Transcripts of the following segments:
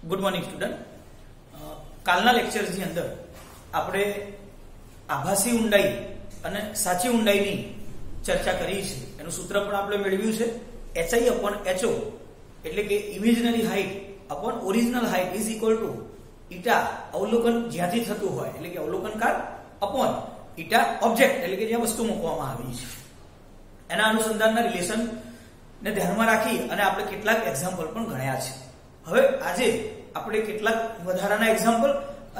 Good morning student. કાલના લેક્ચરની અંદર આપણે આભાસી ઊંડાઈ અને સાચી ઊંડાઈની ચર્ચા કરી છે. એનું સૂત્ર પણ આપણે મેળવ્યું છે HI/HO એટલે કે imaginary height upon original height is equal to eta અવલોકન જ્યાંથી થતું હોય એટલે કે અવલોકનકાર અપોન ઈટા ઓબ્જેક્ટ એટલે કે જ્યાં વસ્તુ મૂકવામાં આવી છે. એના અનુસંધાનના રિલેશન ને ધ્યાનમાં રાખી અને આપણે કેટલાક એક્ઝામ્પલ પણ ગણ્યા છે. હવે આજે આપણે કેટલાક વધારાના એક્ઝામ્પલ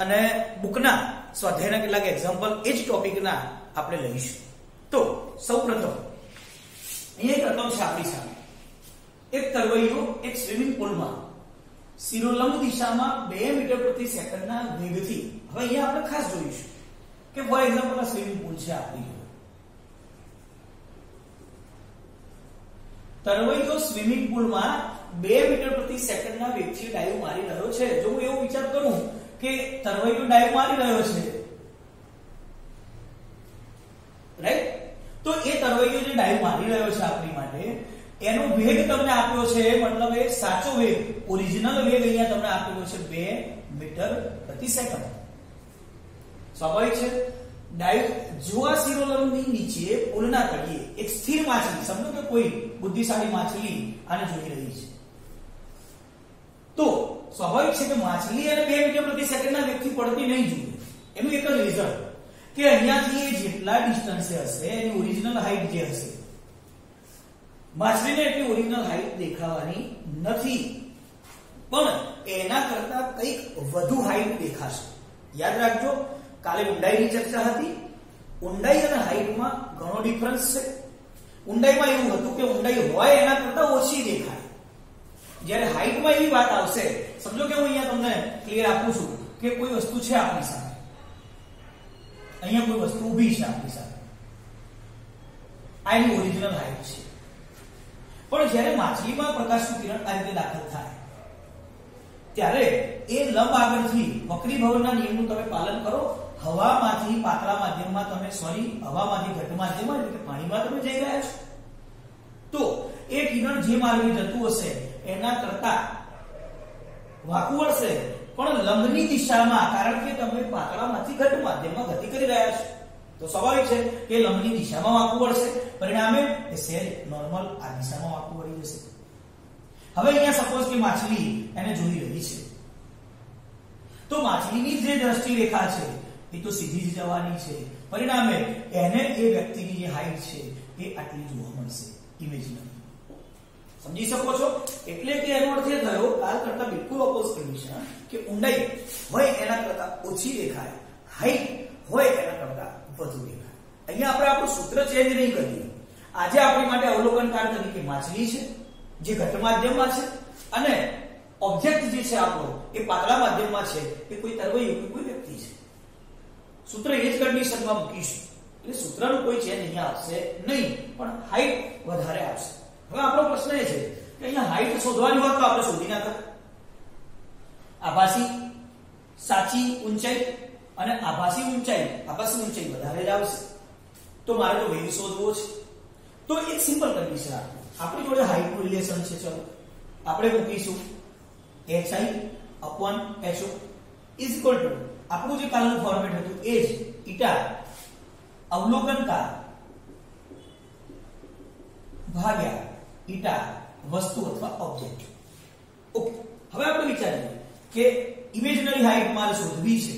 અને બુકના સ્વાધ્યાયના કેટલાક એક્ઝામ્પલ એ જ ટોપિકના આપણે લઈશું. તો સૌપ્રથમ અહીંયા એક રકમ છે આપણી સામે. એક તરવૈયો એક સ્વિમિંગ પુલમાં શિરોલંબ દિશામાં 2 મીટર પ્રતિ સેકન્ડના વેગથી, હવે અહીંયા આપણે ખાસ જોઈશું કે ફોર એક્ઝામ્પલ આ સ્વિમિંગ પુલ છે આપણી જોડે. તરવૈયો સ્વિમિંગ પુલમાં 2 મીટર પ્રતિ સેકન્ડના વેગથી ડાઈવ મારી રહ્યો છે. જો હું એવો વિચાર કરું કે તરવૈયો ડાઈવ મારી રહ્યો છે, રાઈટ, તો એ તરવૈયો જે ડાઈવ મારી રહ્યો છે આપણી માટે, એનો વેગ તમને આપ્યો છે, મતલબ એ સાચો વેગ, ઓરિજિનલ વેગ અહીંયા તમને આપેલો છે 2 મીટર પ્રતિ સેકન્ડ. સ્વાભાવિક છે. ડાઈવ જો આ શિરોલંબની નીચે પુલના તળિયે એક સ્થિર માછલી, સમજો કે કોઈ બુદ્ધિશાળી માછલી આને જોઈ રહી છે, તો સ્વાભાવિક છે કે માછલી અને 2 મીટર પ્રતિ સેકન્ડના વેગથી પડતી નહીં જોઈએ. એનું એક જ રિઝલ્ટ કે અહીંયાથી જેટલા ડિસ્ટન્સે હશે એની ઓરિજિનલ હાઈટ જે હશે, માછલીને એટલી ઓરિજિનલ હાઈટ દેખાવાની નથી, પણ એના કરતા કંઈક વધુ હાઈટ દેખાશે. યાદ રાખજો, કાલે ઊંડાઈની ચર્ચા હતી. ઊંડાઈ અને હાઈટમાં ઘણો ડિફરન્સ છે. ઊંડાઈમાં એવું હતું કે ઊંડાઈ હોય એના કરતા ઓછી દેખાય, જ્યારે હાઈટમાં એવી વાત આવશે, સમજો કે હું અહીંયા તમને ક્લિયર આપું છું કે કોઈ વસ્તુ છે આપણી સામે, અહીંયા કોઈ વસ્તુ ઊભી છે આપણી સામે, આ એની ઓરિજિનલ હાઈટ છે. પણ જ્યારે માછલીમાં પ્રકાશનું કિરણ આ રીતે દાખલ થાય ત્યારે એ લંબ આગળથી વક્રીભવનના નિયમનું તમે પાલન કરો, હવામાંથી પાતળા માધ્યમમાં તમે હવામાંથી ઘટ માધ્યમમાં એટલે કે પાણીમાં તમે જઈ રહ્યા છો, તો એ કિરણ જે માર્ગે જતું હશે એના કરતા વાંકું વળશે, પણ લંબની દિશામાં, કારણ કે તમે પાતળામાંથી ઘટ માધ્યમમાં ગતિ કરી રહ્યા છો, તો સ્વાભાવિક છે કે લંબની દિશામાં વાંકું વળશે. પરિણામે એ સહેજ નોર્મલ આ દિશામાં વાંકું વળી જશે. હવે અહીંયા સપોઝ કે માછલી એને જોઈ રહી છે, તો માછલીની જે દ્રષ્ટિ રેખા છે એ તો સીધી જ જવાની છે. પરિણામે એને એ વ્યક્તિની જે હાઈટ છે એ આટલી જોવા મળશે ઇમેજિનરી. સમજી શકો છો? એટલે કે એનો અર્થ એ થયો કાલ કરતા બિલકુલ ઓપોઝિટ કન્ડિશન કે ઊંડાઈ હોય એના કરતા ઓછી દેખાય, હાઈટ હોય એના કરતા વધુ દેખાય. અહીંયા આપણે આપણું સૂત્ર ચેન્જ નહીં કરીએ. આજે આપણી માટે અવલોકનકાર તરીકે માછલી છે જે ઘટ માધ્યમમાં છે, અને ઓબ્જેક્ટ જે છે આપણો એ પાતળા માધ્યમમાં છે, એ કોઈ તરવૈયો કોઈ વ્યક્તિ છે. સૂત્ર એ જ કન્ડિશનમાં મૂકીશું એટલે સૂત્રનું કોઈ ચેન્જ અહીંયા આવશે નહીં, પણ હાઈટ વધારે આવશે. હવે આપણો પ્રશ્ન એ છે કે અહીંયા હાઈટ શોધવાની હોત તો આપણે શોધી નાખત. આભાસી સાચી ઊંચાઈ અને આભાસી ઊંચાઈ વધારે જ આવશે. તો મારે તો વેગ શોધવો છે, તો એક સિમ્પલ કન્ડિશન આપણી જોડે હાઈટ નું રિલેશન છે. ચલો આપણે મૂકીશું HI/HO ઇઝ ઇક્વલ ટુ આપણું જે કાલનું ફોર્મેટ હતું એ જ ઈટા અવલોકનકાર ભાગ્યા ઈટા વસ્તુ અથવા ઓબ્જેક્ટ. ઓકે, હવે આપણે વિચારીએ કે ઇમેજનરી હાઈટ મારે શોધવી છે,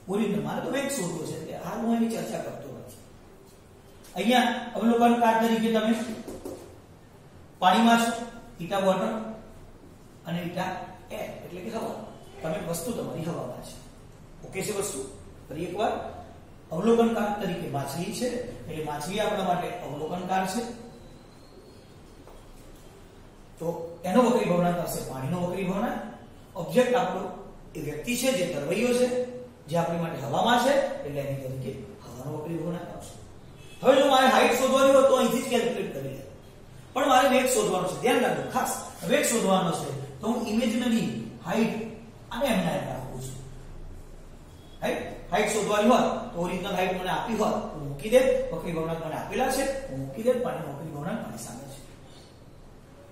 ઓરિજિનલ મારે તો વેગ શોધવો છે, એટલે હાલ હું એની ચર્ચા કરતો નથી. અહીંયા અવલોકનકાર તરીકે તમે પાણીમાં છો, ઈટા વોટર અને ઈટા એર એટલે કે હવા. તમે વસ્તુ તમારી હવામાં છે. ઓકે છે વસ્તુ? ફરી એકવાર, અવલોકનકાર તરીકે માછલી છે એટલે માછલી આપણા માટે અવલોકનકાર છે, તો એનો વક્રીભવનાંક આવશે પાણીનો વક્રીભવનાંક. ઓબ્જેક્ટ આપણો એ વ્યક્તિ છે જે તરવૈયો છે, જે આપણી માટે હવામાં છે, એટલે એની તરીકે હવાનો વક્રીભવનાંક આવશે. હવે જો મારે હાઈટ શોધવાની હોય તો અહીંથી જ કેલ્ક્યુલેટ કરી લે, પણ મારે વેગ શોધવાનો છે. ધ્યાન રાખજો, ખાસ વેગ શોધવાનો છે તો હું ઇમેજનરી હાઈટ અને એમના એમ રાખું છું. હાઈટ શોધવાની હોત તો ઓરિજિનલ હાઈટ મને આપી હોત તો મૂકી દે, વક્રીભવનાંક મને આપેલા છે હું મૂકી દે, પાણીનો વક્રીભવનાંક મારી સામે છે.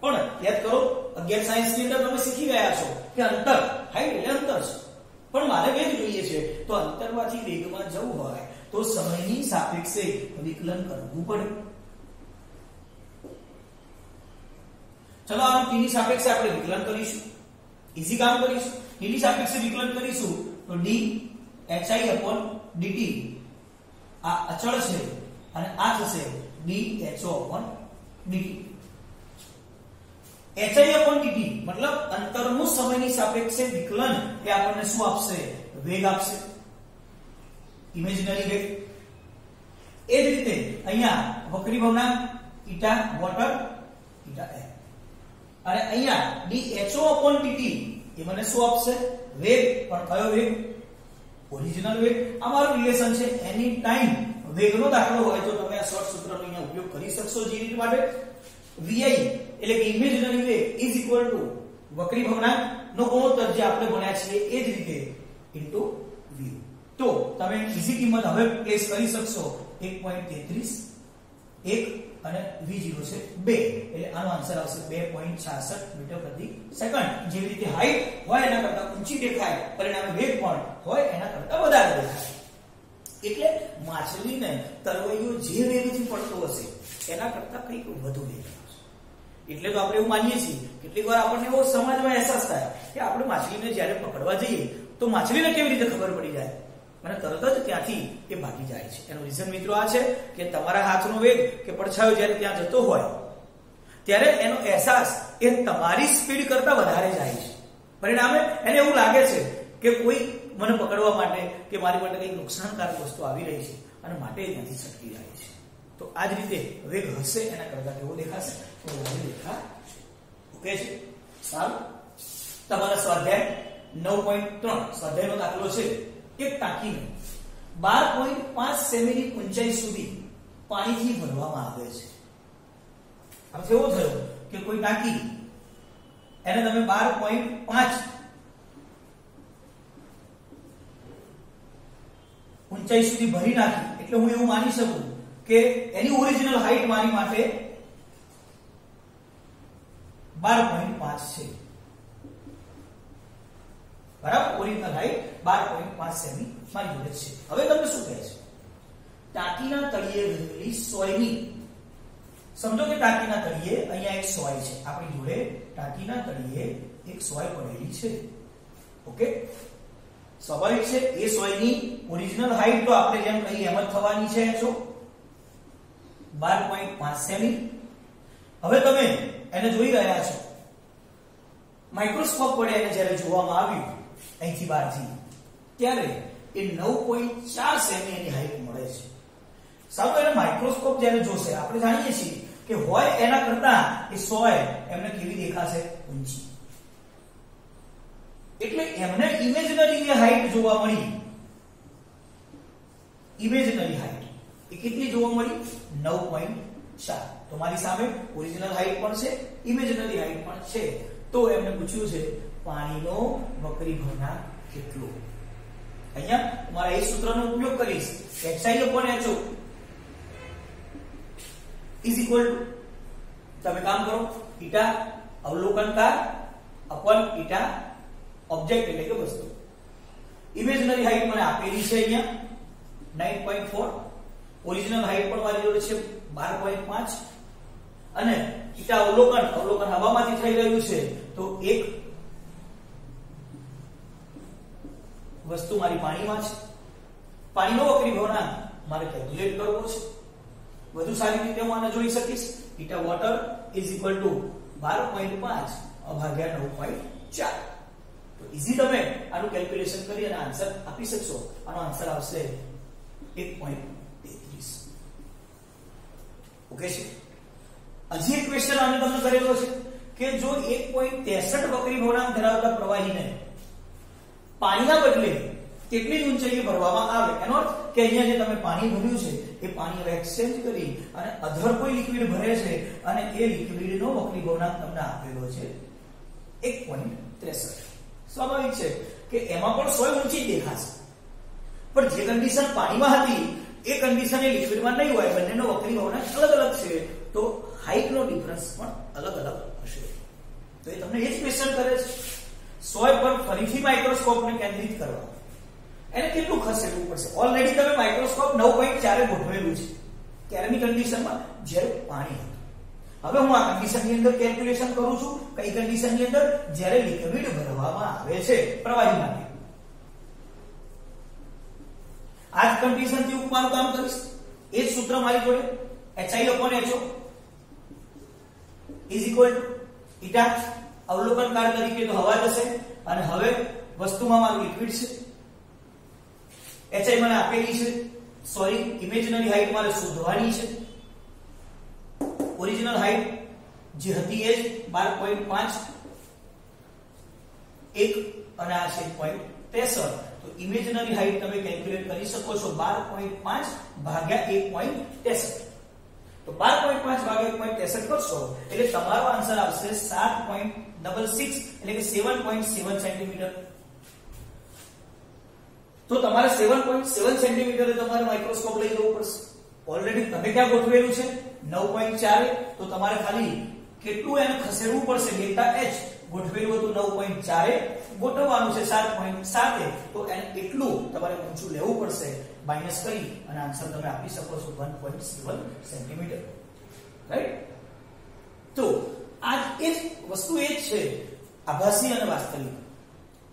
પણ યાદ કરો 11 સાયન્સ ની અંદર તમે શીખી ગયા છો કે અંતર, હાઈટ એટલે અંતર છે, પણ મારે વેગ જોઈએ છે, તો અંતરમાંથી વેગમાં જવું હોય તો સમયની સાપેક્ષે વિકલન કરવું પડે. ચલો આ t ની સાપેક્ષે આપણે વિકલન કરીશું, ઈઝી કામ કરીશું. t ની સાપેક્ષે વિકલન કરીશું તો d hi/dt આ અચળ છે અને આ થશે dho/dt. hi/dt મતલબ અંતરનું સમયની સાપેક્ષે વિકલન એ આપણને શું આપશે? વેગ આપશે, ઇમેજિનરી વેગ. એ જ રીતે અહીંયા વક્રી ભવનાંક θ વોટર θ air અને અહીંયા dho/dt એ મને શું આપશે? વેગ. પણ કયો વેગ? ઓરિજિનલ વેગ. અમારું રિલેશન છે એની ટાઈમ વેગનો દાખલો હોય તો તમે આ શોર્ટ સૂત્રનો અહીંયા ઉપયોગ કરી શકશો જે રીત માટે. vi એટલે કે ઇમેજિનરી વેગ ઇઝ ઇક્વલ ટુ વક્રી ભવનાંક નો ગુણોત્તર જે આપણે ભણ્યા છીએ એ જ રીતે ઇન્ટુ v. તો તમે ઈઝી કિંમત હવે પ્લેસ કરી શકશો 1.33 1 અને v0 છે 2 એટલે આનો આન્સર આવશે 2.66 મીટર પ્રતિ સેકન્ડ. જેવી રીતે હાઈટ હોય એના કરતા ઊંચી દેખાય, પરિણામે વેગ પણ હોય એના કરતા વધારે દેખાય. એટલે માછલીને તરવૈયો જે વેગથી પડતો હશે એના કરતા કંઈક વધુ વેગ આવશે. એટલે તો આપણે એવું માનીએ છીએ, કેટલીક વાર આપણને એવો સમાજમાં અહેસાસ થાય કે આપણે માછલીને જ્યારે પકડવા જઈએ તો માછલીને કેવી રીતે ખબર પડી જાય અને તરત જ ત્યાંથી એ ભાગી જાય છે. એનું રીઝન મિત્રો આ છે કે તમારા હાથનો વેગ કે પડછાયો જ્યારે ત્યાં જતો હોય ત્યારે એનો અહેસાસ એ તમારી સ્પીડ કરતા વધારે જાય છે. પરિણામે એને એવું લાગે છે કે કોઈ મને પકડવા માટે કે મારી માટે કંઈક નુકસાનકારક વસ્તુ આવી રહી છે અને માટે ત્યાંથી છટકી જાય છે. તો આ જ રીતે વેગ હશે એના કરતા કેવો દેખાશે? તો વધારે દેખાશે. ઓકે છે? સારું. તમારા સ્વાધ્યાય 9.3 સ્વાધ્યાયનો દાખલો છે. એક ટાંકીને 12.5 સેમીની ઊંચાઈ સુધી પાણીથી ભરવામાં આવે છે. હવે એવો થયો કે કોઈ ટાંકી એને તમે 12.5 ઊંચાઈ સુધી ભરી નાખી એટલે હું એવું માની શકું કે એની ઓરિજિનલ હાઈટ મારી માટે 12.5 છે. બરાબર? ઓરિજિનલ હાઈટ 12.5 સેમી મારી જોડે છે. હવે તમને શું કહે છે? ટાંકીના તળિયે રહેલી સોયની, સમજો કે ટાંકીના તળિયે અહીંયા એક સોય છે, આપણી જોડે ટાંકીના તળિયે એક સોય પડેલી છે. ઓકે, સ્વાભાવિક છે એ સોયની ઓરિજિનલ હાઈટ તો આપણે જેમ કહી એમ જ થવાની છે. જો 12.5 સેમી. હવે તમે એને જોઈ રહ્યા છો, માઇક્રોસ્કોપ વડે એને જ્યારે જોવામાં આવ્યું અહીંથી બહારથી ત્યારે એ 9.4 સેમી એની હાઈટ મળે છે. સારું, એને માઇક્રોસ્કોપ જ્યારે જોશે આપણે જાણીએ છીએ કે હોય એના કરતા એ સોય એમને કેવી દેખાશે? ઊંચી. એટલે એમને ઇમેજિનરી હાઈટ જોવા મળી. ઇમેજિનરી હાઈટ એ કેટલી જોવા મળી? 9.4. તો મારી સામે ઓરિજિનલ હાઈટ પણ છે, ઇમેજિનરી હાઈટ પણ છે. તો એમને પૂછ્યું છે પાણીનો વક્રી ભવનાંક કેટલો? અહીંયા તમારે એ સૂત્રનો ઉપયોગ કરીશ. xi/ho ઇઝ ઇક્વલ ટુ, તમે કામ કરો, θ અવલોકનકાર અપન θ ઓબ્જેક્ટ એટલે કે વસ્તુ. ઇમેજિનરી હાઈટ મને આપેલી છે અહીંયા 9.4, ઓરિજિનલ હાઈટ પણ મારી જોડે છે 12.5 અને θ અવલોકન હવામાંથી થઈ રહ્યું છે તો એક વસ્તુ મારી પાણીમાં છે. પાણીનો વક્રી ભવનાંક મારે કેલ્ક્યુલેટ કરવો છે. વધુ સારી રીતે હું આને જોઈ શકીશ. θ વોટર ઇઝ ઇક્વલ ટુ 12.5 ભાગ્યા 9.4. તો ઈઝી તમે આનું કેલ્ક્યુલેશન કરી અને આન્સર આપી શકશો. આનો આન્સર આવશે 1.33. ઓકે છે? હજી એક ક્વેશ્ચન આને તમને કરેલો છે કે જો 1.63 વક્રી ભવનાંક ધરાવતા પ્રવાહીને પાણીના બદલે કેટલી ઊંચાઈએ ભરવામાં આવે, એનો અર્થ કે અહીંયા જે તમે પાણી ભર્યું છે એ પાણી હવે એક્સચેન્જ કરી અને અધર કોઈ લિક્વિડ ભરે છે અને એ લિક્વિડનો વક્રી ભવનાંક તમને આપેલો છે 1.63. સ્વાભાવિક છે કે એમાં પણ સોય ઊંચી દેખાશે, પણ જે કન્ડિશન પાણીમાં હતી એ કન્ડિશન એ લિક્વિડમાં નહીં હોય. બંનેનો વક્રી ભવનાંક અલગ અલગ છે તો હાઈટનો ડિફરન્સ પણ અલગ અલગ હશે. તો એ તમને એ જ ક્વેશ્ચન કરે છે. 100 પર ફરીથી માઇક્રોસ્કોપને કેન્દ્રિત કરવા, એને કેટલું ખસેડવું પડશે? ઓલરેડી તમે માઇક્રોસ્કોપ 9.4 ગોઠવેલું છે ક્યારેની કન્ડિશનમાં, જ્યારે પાણી હતું. હવે હું આ કન્ડિશનની અંદર કેલ્ક્યુલેશન કરું છું. કઈ કન્ડિશનની અંદર? જ્યારે લિક્વિડ ભરવામાં આવે છે પ્રવાહી માટે. આ જ કન્ડિશનથી હું મારું કામ કરીશ. એ જ સૂત્ર મારી જોડે HI/HO is equal to eta, અવલોકનકાર તરીકે તો હવા જશે, અને હવે વસ્તુમાં મારું લિક્વિડ છે. HI મને આપેલી છે, સોરી ઇમેજનરી હાઈટ મારે શોધવાની છે. ઓરિજિનલ હાઈટ જે હતી એ જ 12.5, 1 અને આ છે 0.63. તો ઇમેજનરી હાઈટ તમે કેલ્ક્યુલેટ કરી શકો છો 12.5 ભાગ્યા 1.63. તો 12.5 ભાગ્યા 1.63 કરશો એટલે તમારો આન્સર આવશે 7.66 એટલે કે 7.7 સેન્ટીમીટર. તો તમારે 7.7 સેન્ટીમીટરે તમારે માઇક્રોસ્કોપ લઈ જવું પડશે. ઓલરેડી તમે ક્યાં ગોઠવેલું છે? 9.4. તો તમારે ખાલી કેટલું એને ખસેડવું પડશે? ડેલ્ટા H ગોઠવેલું હતું 9.4, ગોઠવવાનું છે 7.7. તો એને એટલું તમારે ઊંચું લેવું પડશે, માઈનસ કરી અને આન્સર તમે આપી શકો છો 1.7 સેન્ટીમીટર. રાઈટ? તો આ એ જ વસ્તુ એ જ છે, આભાસી અને વાસ્તવિક,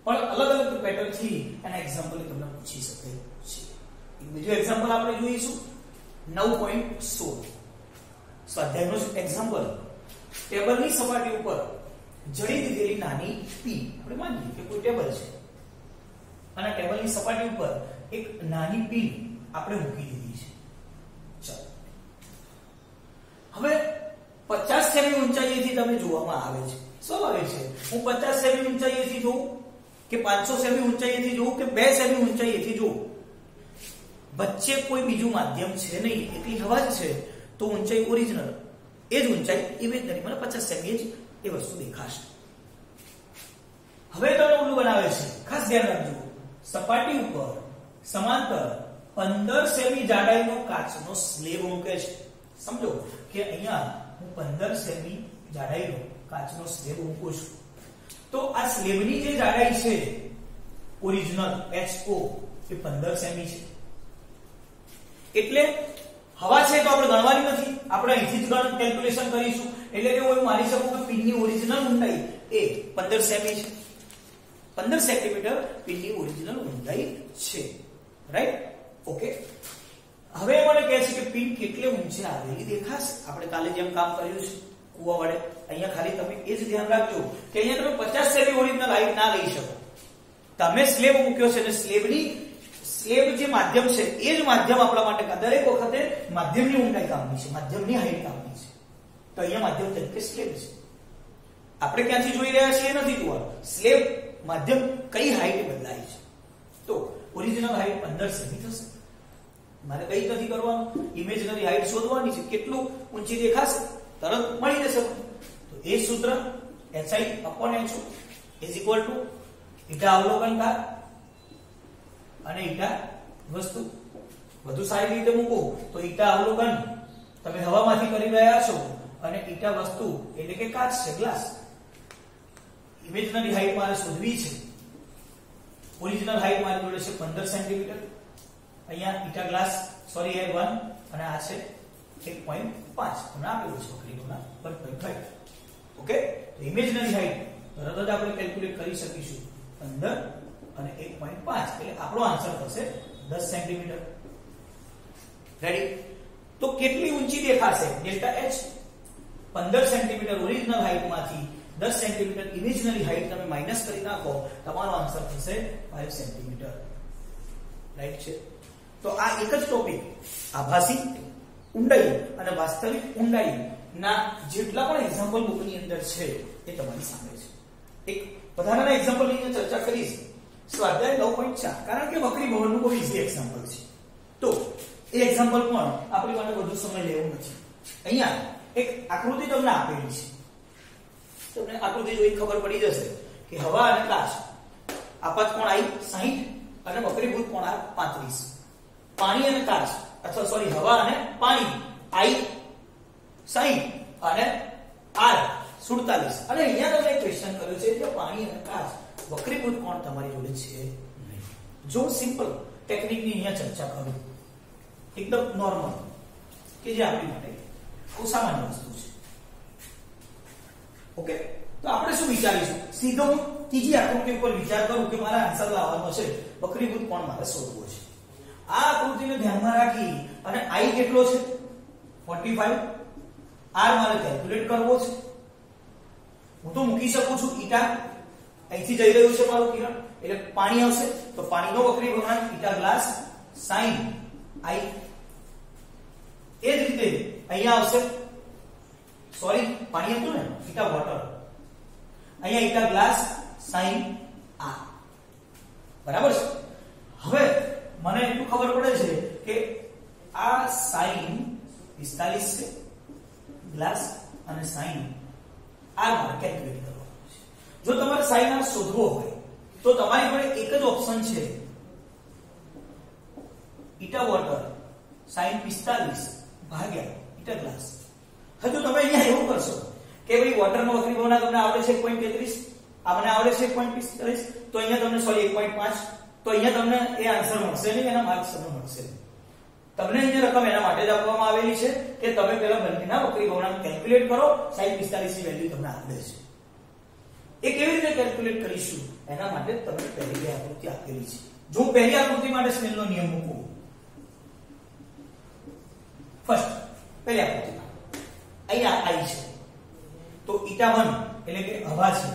પણ અલગ અલગ પેટર્નથી એના એક્ઝામ્પલ તમને પૂછી શકે છે. એક બીજું એક્ઝામ્પલ આપણે જોઈશું 9.16. સ્વાધ્યાયનું એક્ઝામ્પલ. ટેબલની સપાટી ઉપર જડી દીધેલી નાની પી, આપણે માનીએ કે કોઈ ટેબલ છે અને ટેબલની સપાટી ઉપર એક નાની પી આપણે મૂકી દીધી છે. ચાલો હવે 50 સેમી ઊંચાઈએથી તમે જોવામાં આવે છે. સ્વાભાવિક છે, હું 50 સેમી ઊંચાઈએથી જોઉં કે 500 સેમી ઊંચાઈએથી જોઉં કે 2 સેમી ઊંચાઈએથી જોઉં, વચ્ચે કોઈ બીજું માધ્યમ છે નહીં, એકલી હવા જ છે. તો ઊંચાઈ ઓરિજિનલ, એ જ ઊંચાઈ ઇમેજનરી, મને 50 સેમી જ એ વસ્તુ દેખાશે. હવે તમને ઓલું બનાવે છે, ખાસ ધ્યાન રાખજો. સપાટી ઉપર સમાંતર 15 સેમી જાડાઈનો કાચનો સ્લેબ મૂકે છે. સમજો કે અહીંયા હું 15 સેમી જાડાઈનો કાચનો સ્લેબ મૂકું છું. તો આ સ્લેબની જે જાડાઈ છે ઓરિજિનલ HO એ 15 સેમી છે. એટલે હવા છે તો આપણે ગણવાની નથી, આપણે અહીંથી જ કેલ્ક્યુલેશન કરીશું. એટલે કે હું માની શકું કે પિનની ઓરિજિનલ ઊંડાઈ એ 15 સેમી છે. 15 સેન્ટીમીટર પિનની ઓરિજિનલ ઊંડાઈ છે. રાઈટ? ઓકે. હવે મને કહે છે કે પિન કેટલે ઊંચે આવેલી દેખાશે. આપણે કાલે જેમ કામ કર્યું છે કુવા વડે, અહીંયા ખાલી તમે એ જ ધ્યાન રાખજો કે અહીંયા તમે 50 સેમી ઓરિજિનલ હાઈટ ના લઈ શકો. તમે સ્લેબ મૂક્યો છે અને સ્લેબ જે માધ્યમ છે એ જ માધ્યમ આપણા માટે દરેક વખતે માધ્યમની ઊંડાઈ કામની છે, માધ્યમની હાઈટ કામની છે. તો અહીંયા માધ્યમ તરીકે સ્લેબ છે. આપણે ક્યાંથી જોઈ રહ્યા છીએ નથી જોવાનું, સ્લેબ માધ્યમ કઈ હાઈટ બદલાય છે. તો ઓરિજિનલ હાઈટ 15 સેમી થશે. મારે કઈ નથી કરવાનું, ઇમેજનરી હાઈટ શોધવાની છે. કેટલું ઊંચી દેખાશે તરત મળી જશે. તો એ સૂત્ર HI/HO is equal to eta અવલોકનકાર અને ઈટા વસ્તુ. વધુ સારી રીતે મૂકો તો ઈટા અવલોકન તમે હવામાંથી કરી રહ્યા છો અને ઈટા વસ્તુ એટલે કે કાચ છે, ગ્લાસ. ઇમેજનરી હાઈટ મારે શોધવી છે. ઓરિજિનલ હાઈટ મારી જોડે છે 15 સેન્ટીમીટર. અહીંયા ઈટા ગ્લાસ સોરી એ 1 અને આ છે 1.5. તમને આપેલું છે વક્રીકોણના 1.5. ઓકે. તો ઇમેજનરી હાઈટ તરત જ આપણે કેલ્ક્યુલેટ કરી શકીશું 15 અને 1.5 એટલે આપણો આન્સર થશે 10 સેન્ટીમીટર. રેડી? તો કેટલી ઊંચી દેખાશે? ડેલ્ટા H 15 સેન્ટીમીટર ઓરિજિનલ હાઈટમાંથી 10 સેન્ટીમીટર ઇમેજનરી હાઈટ તમે માઈનસ કરી નાખો, તમારો આન્સર થશે 5 સેન્ટીમીટર. રાઈટ છે? તો આ એક જ ટોપિક આભાસી ઊંડાઈ અને વાસ્તવિક ઊંડાઈ ના જેટલા પણ એક્ઝામ્પલ બુકની અંદર છે એ તમારી સામે છે. એક વધારાના એક્ઝામ્પલ લઈને ચર્ચા કરીશ. સ્વાધ્યાય 9.4 કારણ કે વક્રી ભવનનું બહુ ઈઝી એક્ઝામ્પલ છે. તો એ એક્ઝામ્પલ પણ આપણી માટે વધુ સમય લેવો નથી. અહીંયા એક આકૃતિ તમને આપેલી છે. તમને આકૃતિ જોઈ ખબર પડી જશે કે હવા અને કાચ આપાત કોણ I 60 અને વક્રીભૂત કોણ R 35. પાણી અને કાચ અથવા સોરી હવા અને પાણી I 60 અને R 47. અને અહીંયા તમને ક્વેશ્ચન કર્યો છે કે પાણી અને કાચ વક્રીભૂત કોણ તમારી જોડે છે નહીં. જો સિમ્પલ ટેકનિકની અહીંયા ચર્ચા કરું, એકદમ નોર્મલ, કે જે આપણી માટે બહુ સામાન્ય વસ્તુ છે. ઓકે, તો આપણે શું વિચારીશું? સીધો હું ત્રીજી આકૃતિ ઉપર વિચાર કરું કે મારા આન્સર લાવવાનો છે, વક્રીભૂત કોણ મારે શોધવો છે. આ આકૃતિને ધ્યાનમાં રાખી અને i કેટલો છે? 45. r મારે કેલ્ક્યુલેટ કરવો છે. હું તો મૂકી શકું છું ઈટા, અહીંથી જઈ રહ્યું છે મારું કિરણ, એટલે પાણી આવશે, તો પાણીનો વક્રી ભગ્નાંક ઈટા ગ્લાસ sin i. એ જ રીતે અહીંયા આવશે, સોરી પાણી હતું ને, ઈટા વોટર, અહીંયા ઈટા ગ્લાસ sin r. બરાબર છે. હવે મને એટલું ખબર પડે છે કે આ sin 45 છે ગ્લાસ અને sin r મારે કેલ્ક્યુલેટ કરવાનો છે. જો તમારે sin r શોધવો હોય તો તમારી પાસે એક જ ઓપ્શન છે, ઈટા વોટર sin 45 ભાગ્યા ઈટા ગ્લાસ. હજુ તમે અહીંયા એવું કરશો કે ભાઈ વોટરનો વક્રી ભગ્નાંક તમને આવડે છે 1.33, આ મને આવડે છે 1.45, તો અહીંયા તમને સોરી 1.5, તો અહીંયા તમને એ આન્સર મળશે નહીં, એના માર્ક્સ તમને મળશે નહીં. તમને અહીંયા રકમ એના માટે જ આપવામાં આવેલી છે કે તમે પેલા બંનેના વક્રી ભગ્નાંક કેલ્ક્યુલેટ કરો. sin 45 ની વેલ્યુ તમને આવડે છે, એ કેવી રીતે કેલ્ક્યુલેટ કરીશું એના માટે તમને પહેલી બે આકૃતિ આપેલી છે. જો હું પહેલી આકૃતિ માટે સ્નેલનો નિયમ મૂકું, ફર્સ્ટ પહેલી આકૃતિમાં અહીંયા i છે, તો ઈટા 1 એટલે કે હવા છે,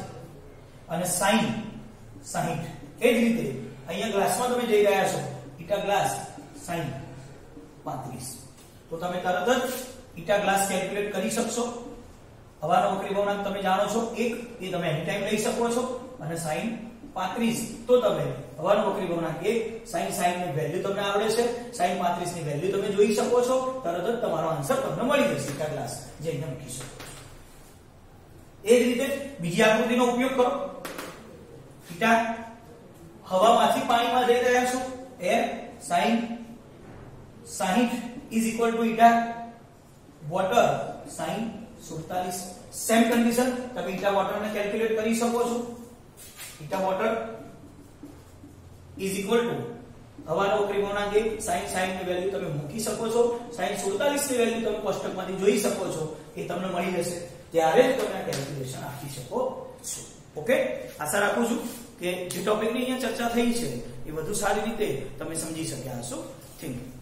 અને sin 60. એ જ રીતે અહીંયા ગ્લાસમાં તમે જઈ રહ્યા છો, ઈટા ગ્લાસ sin 35. તો તમે તરત જ ઈટા ગ્લાસ કેલ્ક્યુલેટ કરી શકશો. હવાનો વક્રી ભગ્નાંક તમે જાણો છો 1, એ તમે એની ટાઈમ લઈ શકો છો, અને sin 35 તો તમે હવાનો વક્રી ભગ્નાંક 1, sin ની વેલ્યુ તમને આવડે છે, sin 35 ની વેલ્યુ તમે જોઈ શકો છો, તરત જ તમારો આન્સર તમને મળી જશે ઈટા ગ્લાસ, જે અહીંયા મૂકી શકો છો. એ જ રીતે બીજી આકૃતિનો ઉપયોગ કરો. ઈટા હવામાંથી પાણીમાં જઈ રહ્યા છો, air sin 60 is equal to eta water sin 47. Same condition, તમે ઈટા વોટર ને કેલ્ક્યુલેટ કરી શકો છો. Eta water is equal to હવાનો વક્રી ભગ્નાંક 1, sin 60 ની વેલ્યુ તમે મૂકી શકો છો, sin 47 ની વેલ્યુ તમે કોષ્ટકમાંથી જોઈ શકો છો, એ તમને મળી જશે. ત્યારે જ તમે આ કેલ્ક્યુલેશન આપી શકો છો. ઓકે, આશા રાખું છું કે જે ટોપિકની અહીંયા ચર્ચા થઈ છે એ વધુ સારી રીતે તમે સમજી શક્યા હશો. Thank you.